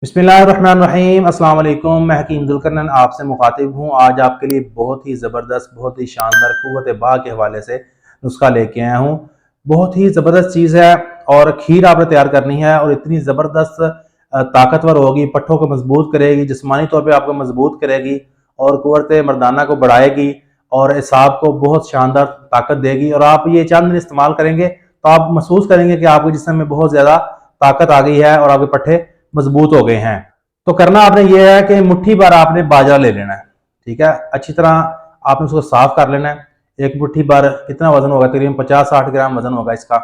बिस्मिल्लाहिर्रहमानिर्रहीम। अस्सलाम वालेकुम। मैं हकीम ज़ुल्करनैन आपसे मुखातिब हूँ। आज आपके लिए बहुत ही ज़बरदस्त, बहुत ही शानदार क़ुव्वत बा के हवाले से नुस्खा लेके आया हूँ। बहुत ही ज़बरदस्त चीज़ है और खीर आपने तैयार करनी है और इतनी ज़बरदस्त ताकतवर होगी, पट्ठों को मजबूत करेगी, जिस्मानी तौर पे आपको मजबूत करेगी और क़ुव्वत मर्दाना को बढ़ाएगी और एसाब को बहुत शानदार ताकत देगी। और आप ये चंद दिन इस्तेमाल करेंगे तो आप महसूस करेंगे कि आपके जिस्म में बहुत ज़्यादा ताकत आ गई है और आपके पट्ठे मजबूत हो गए हैं। तो करना आपने ये है कि मुट्ठी भर आपने बाजरा ले लेना है, ठीक है। अच्छी तरह आपने उसको साफ कर लेना है। एक मुट्ठी भर कितना वजन होगा, तकरीबन 50-60 ग्राम वजन होगा इसका।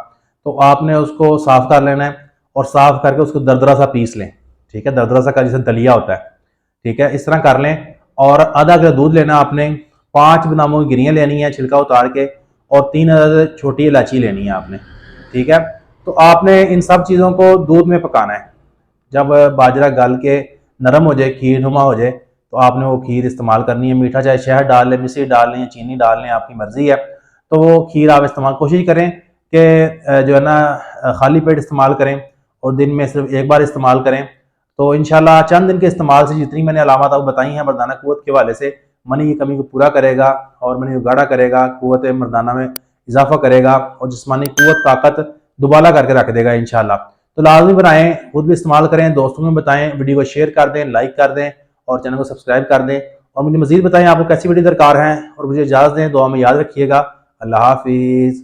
तो आपने उसको साफ कर लेना है और साफ करके उसको दरदरा सा पीस लें, ठीक है। दरदरा सा का जैसे दलिया होता है, ठीक है, इस तरह कर लें। और आधा किलो दूध लेना आपने, 5 बादामों की गिरियाँ लेनी है छिलका उतार के, और 3 अदद छोटी इलायची लेनी है आपने, ठीक है। तो आपने इन सब चीज़ों को दूध में पकाना है। जब बाजरा गल के नरम हो जाए, खीर नुमा हो जाए, तो आपने वो खीर इस्तेमाल करनी है। मीठा चाहे शहद डाल लें, मिश्री डाल लें या चीनी डाल लें, आपकी मर्ज़ी है। तो वो खीर आप इस्तेमाल कोशिश करें कि जो है ना खाली पेट इस्तेमाल करें और दिन में सिर्फ एक बार इस्तेमाल करें। तो इंशाल्लाह चंद दिन के इस्तेमाल से जितनी मैंने अलामत आपको बताई हैं मर्दाना क़ुव्वत के हवाले से, मनी की कमी को पूरा करेगा और मनी को गाढ़ा करेगा, क़ुव्वत मर्दाना में इजाफा करेगा और जिस्मानी क़ुव्वत ताकत दुबाला करके रख देगा इंशाल्लाह। तो लाजमी बनाएं, खुद भी इस्तेमाल करें, दोस्तों में बताएं, वीडियो को शेयर कर दें, लाइक कर दें और चैनल को सब्सक्राइब कर दें। और मुझे मज़ीद बताएं आपको कैसी वीडियो दरकार है और मुझे इजाज़त दें। दुआ में याद रखिएगा। अल्लाह हाफिज़।